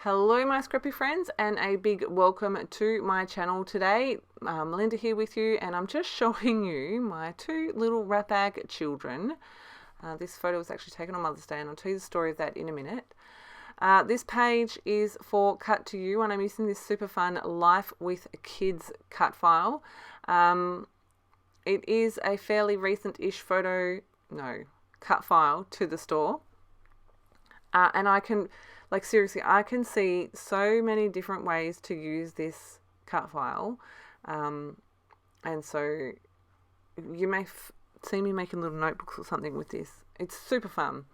Hello my scrappy friends, and a big welcome to my channel today. Melinda here with you, and I'm just showing you my two little rat bag children. This photo was actually taken on Mother's Day, and I'll tell you the story of that in a minute. This page is for Cut to You, and I'm using this super fun Life with Kids cut file. It is a fairly recent-ish cut file to the store. And I can, seriously, I can see so many different ways to use this cut file. And so you may see me making little notebooks or something with this. It's super fun.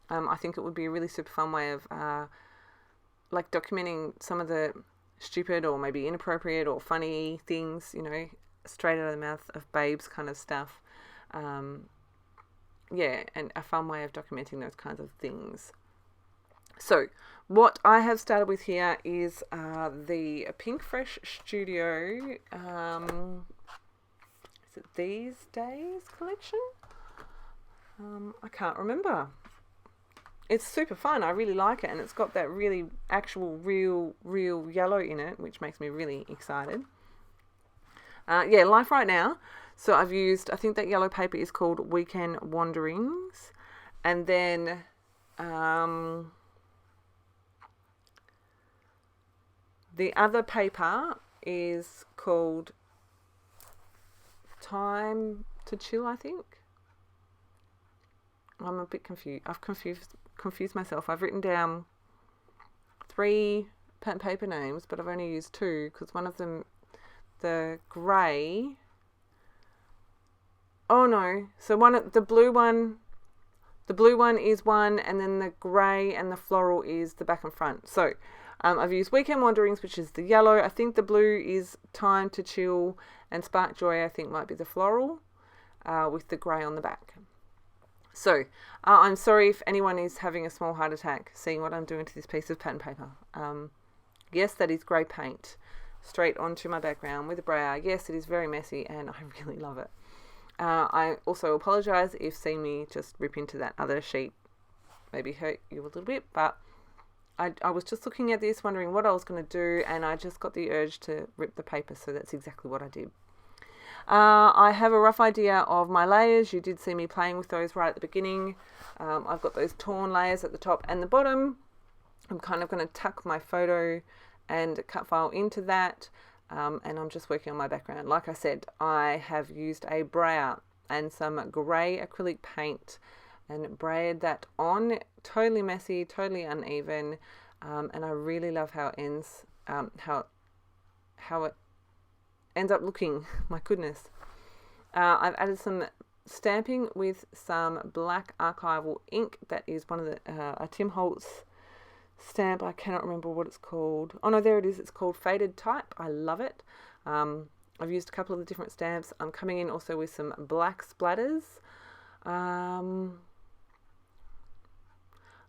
I think it would be a really super fun way of documenting some of the stupid or maybe inappropriate or funny things, you know, straight out of the mouth of babes kind of stuff. Yeah, and a fun way of documenting those kinds of things. So what I have started with here is the PinkFresh Studio, is it These Days collection? I can't remember. It's super fun. I really like it, and it's got that really actual real yellow in it, which makes me really excited. Yeah, Life Right Now. So I've used, I think that yellow paper is called Weekend Wanderings, and then the other paper is called Time to Chill, I think. I'm a bit confused. I've confused myself. I've written down 3 pen and paper names, but I've only used 2 because one of them, the grey. Oh no! So the blue one is one, and then the grey and the floral is the back and front. So I've used Weekend Wanderings, which is the yellow. I think the blue is Time to Chill, and Spark Joy I think might be the floral, with the grey on the back. So I'm sorry if anyone is having a small heart attack seeing what I'm doing to this piece of pen paper. Yes, that is grey paint straight onto my background with a brow. Yes, it is very messy, and I really love it. I also apologise if seeing me just rip into that other sheet maybe hurt you a little bit, but I was just looking at this wondering what I was going to do, and I just got the urge to rip the paper, so that's exactly what I did. I have a rough idea of my layers. You did see me playing with those right at the beginning. I've got those torn layers at the top and the bottom. I'm kind of going to tuck my photo and cut file into that, and I'm just working on my background. Like I said, I have used a brow and some grey acrylic paint and braided that on. Totally messy, totally uneven, and I really love how it ends, how it ends up looking. My goodness. I've added some stamping with some black archival ink. That is one of the a Tim Holtz stamp. I cannot remember what it's called. Oh no, there it is. It's called Faded Type. I love it. I've used a couple of the different stamps. I'm coming in also with some black splatters.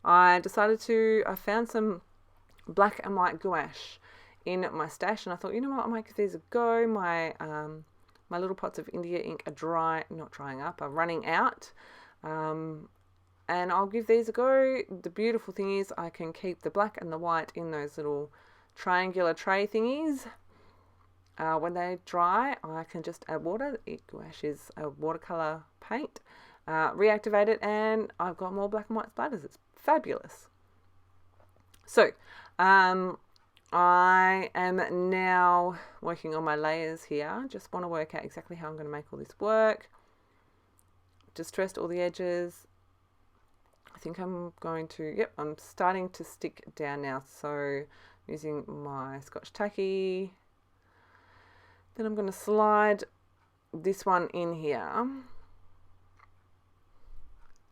I found some black and white gouache in my stash, and I thought, you know what, I might give these a go. My little pots of India ink are running out, and I'll give these a go. The beautiful thing is I can keep the black and the white in those little triangular tray thingies. When they dry, I can just add water. Gouache is a watercolor paint. Reactivate it, and I've got more black and white splatters. It's fabulous. So I am now working on my layers here. Just want to work out exactly how I'm going to make all this work. Distressed all the edges. I think I'm going to, I'm starting to stick down now. So using my Scotch tacky. Then I'm going to slide this one in here.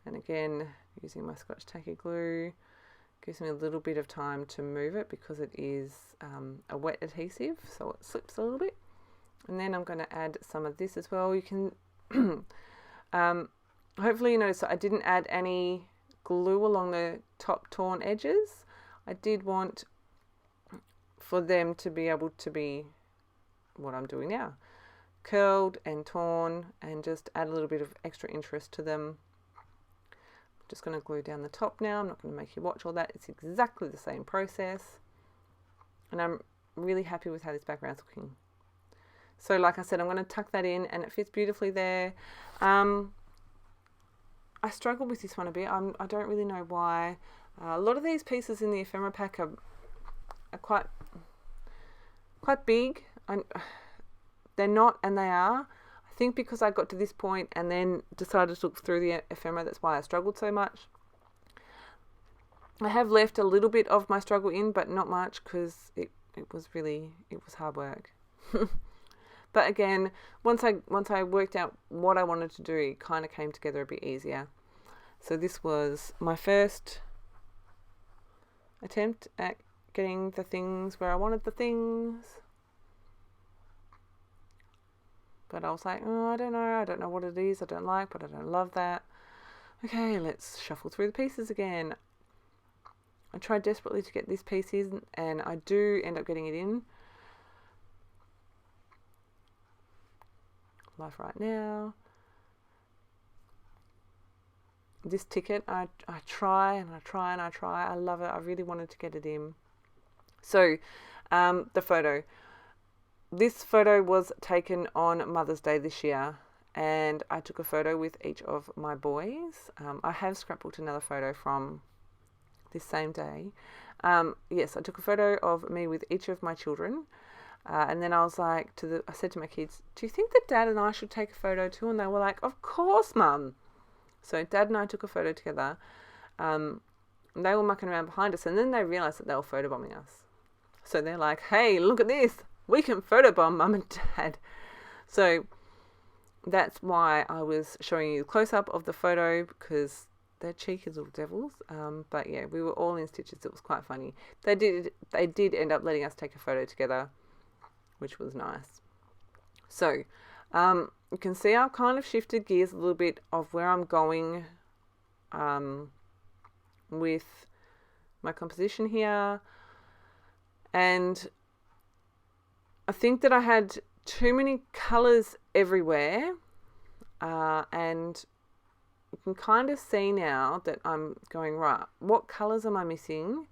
And again, using my Scotch tacky glue. Gives me a little bit of time to move it because it is a wet adhesive, so it slips a little bit. And then I'm going to add some of this as well. You can hopefully you notice that I didn't add any glue along the top torn edges. I did want for them to be able to be what I'm doing now, curled and torn, and just add a little bit of extra interest to them. Just going to glue down the top now. I'm not going to make you watch all that. It's exactly the same process. And I'm really happy with how this background's looking. So like I said, I'm going to tuck that in and it fits beautifully there. I struggle with this one a bit. I don't really know why. A lot of these pieces in the ephemera pack are quite big. They're not, and they are. I think because I got to this point and then decided to look through the ephemera, that's why I struggled so much. I have left a little bit of my struggle in, but not much, because it was hard work. But again, once I worked out what I wanted to do, it kind of came together a bit easier. So this was my first attempt at getting the things where I wanted the things. But I was like, oh, I don't know what it is. I don't like, but I don't love that. Okay, let's shuffle through the pieces again. I tried desperately to get this piece in, and I do end up getting it in. Life Right Now. This ticket, I try and I try and I try. I love it. I really wanted to get it in. So, the photo. This photo was taken on Mother's Day this year, and I took a photo with each of my boys. I have scrapbooked another photo from this same day. Yes, I took a photo of me with each of my children, and then I was like, I said to my kids, do you think that Dad and I should take a photo too? And they were like, of course, Mum. So Dad and I took a photo together. They were mucking around behind us, and then they realised that they were photobombing us. So they're like, hey, look at this. We can photobomb Mum and Dad. So that's why I was showing you the close-up of the photo, because they're cheeky little devils. But yeah, we were all in stitches. It was quite funny. They did end up letting us take a photo together, which was nice. So you can see I've kind of shifted gears a little bit of where I'm going with my composition here. And I think that I had too many colours everywhere, and you can kind of see now that I'm going, right, what colours am I missing?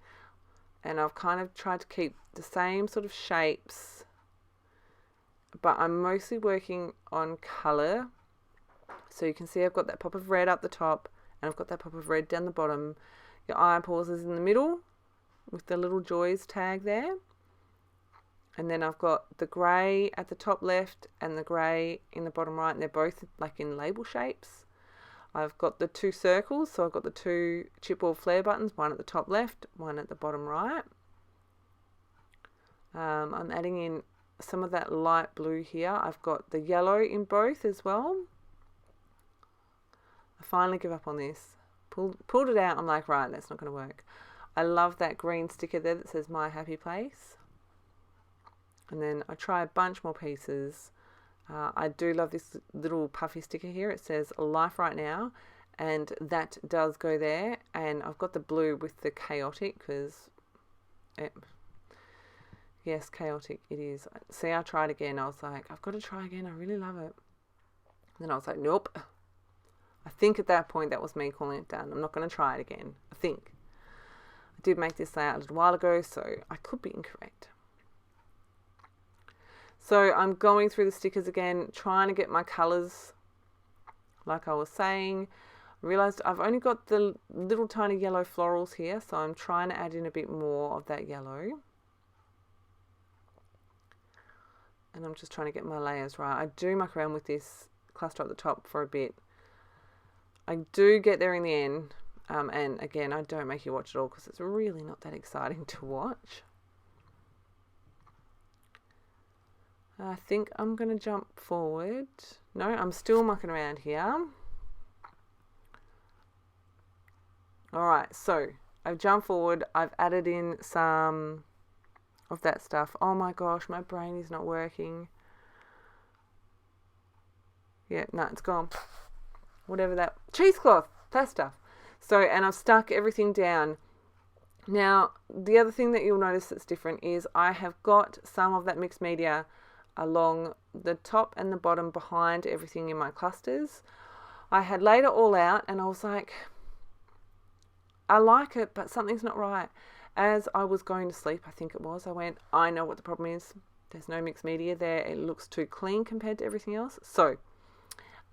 And I've kind of tried to keep the same sort of shapes, but I'm mostly working on colour. So you can see I've got that pop of red up the top, and I've got that pop of red down the bottom. Your eyeballs is in the middle with the little joys tag there. And then I've got the grey at the top left and the grey in the bottom right, and they're both like in label shapes. I've got the two circles, so I've got the two chipboard flare buttons, one at the top left, one at the bottom right. I'm adding in some of that light blue here. I've got the yellow in both as well. I finally give up on this. Pulled it out. I'm like, right, that's not going to work. I love that green sticker there that says My Happy Place. And then I try a bunch more pieces. I do love this little puffy sticker here. It says Life Right Now, and that does go there. And I've got the blue with the chaotic, because yes, chaotic it is. See, I tried again. I was like, I've got to try again. I really love it. And then I was like, nope. I think at that point that was me calling it done. I'm not going to try it again. I think. I did make this layout a little while ago, so I could be incorrect. So I'm going through the stickers again, trying to get my colours like I was saying. I realised I've only got the little tiny yellow florals here, so I'm trying to add in a bit more of that yellow. And I'm just trying to get my layers right. I do muck around with this cluster at the top for a bit. I do get there in the end, and again, I don't make you watch it all because it's really not that exciting to watch. I think I'm going to jump forward. No, I'm still mucking around here. Alright, so I've jumped forward. I've added in some of that stuff. Oh my gosh, my brain is not working. Yeah, no, it's gone. Whatever that... cheesecloth! That stuff. So, and I've stuck everything down. Now, the other thing that you'll notice that's different is I have got some of that mixed media along the top and the bottom behind everything in my clusters. I had laid it all out and I was like, I like it, but something's not right. as I was going to sleep, I think it was, I went, I know what the problem is. There's no mixed media there. It looks too clean compared to everything else. So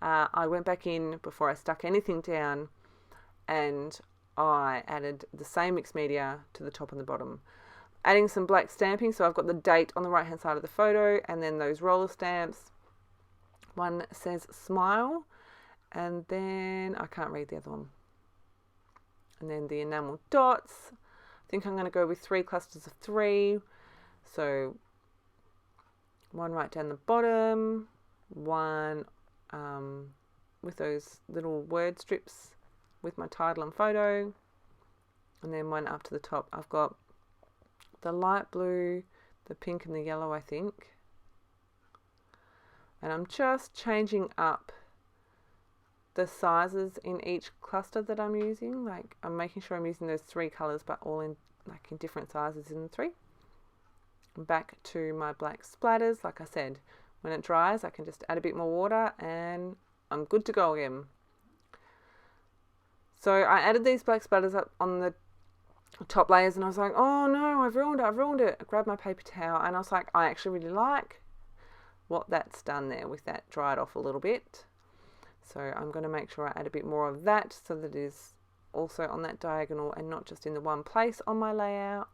I went back in before I stuck anything down, and I added the same mixed media to the top and the bottom. Adding some black stamping, so I've got the date on the right hand side of the photo, and then those roller stamps. One says smile, and then I can't read the other one. And then the enamel dots. I think I'm going to go with 3 clusters of 3. So one right down the bottom, one with those little word strips with my title and photo, and then one up to the top. I've got the light blue, the pink and the yellow, I think, and I'm just changing up the sizes in each cluster that I'm using. Like, I'm making sure I'm using those 3 colors, but all in different sizes in the 3. Back to my black splatters. Like I said, when it dries, I can just add a bit more water and I'm good to go again. So I added these black splatters up on the top layers, and I was like, oh no, I've ruined it. I grabbed my paper towel, and I was like, I actually really like what that's done there with that dried off a little bit. So I'm going to make sure I add a bit more of that so that it is also on that diagonal and not just in the one place on my layout.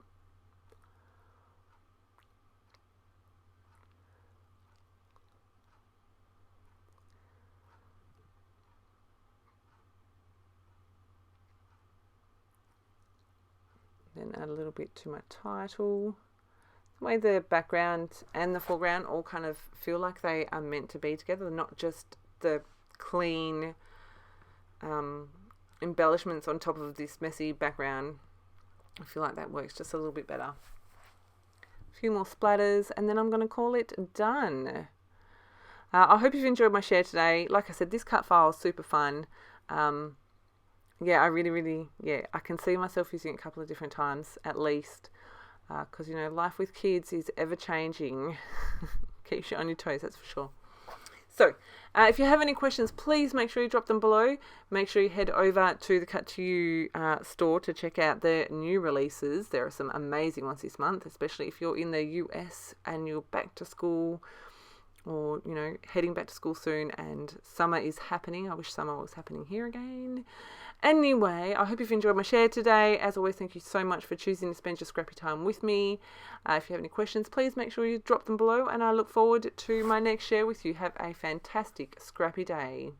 Then add a little bit to my title. The way the background and the foreground all kind of feel like they are meant to be together, not just the clean embellishments on top of this messy background. I feel like that works just a little bit better. A few more splatters, and then I'm going to call it done. I hope you've enjoyed my share today. Like I said, this cut file is super fun. Yeah, I really, I can see myself using it a couple of different times at least, because, you know, life with kids is ever changing. Keeps you on your toes, that's for sure. So, if you have any questions, please make sure you drop them below. Make sure you head over to the Cut to You store to check out the new releases. There are some amazing ones this month, especially if you're in the US and you're back to school, or, you know, heading back to school soon and summer is happening. I wish summer was happening here again. Anyway, I hope you've enjoyed my share today. As always, thank you so much for choosing to spend your scrappy time with me. If you have any questions, please make sure you drop them below, and I look forward to my next share with you. Have a fantastic scrappy day.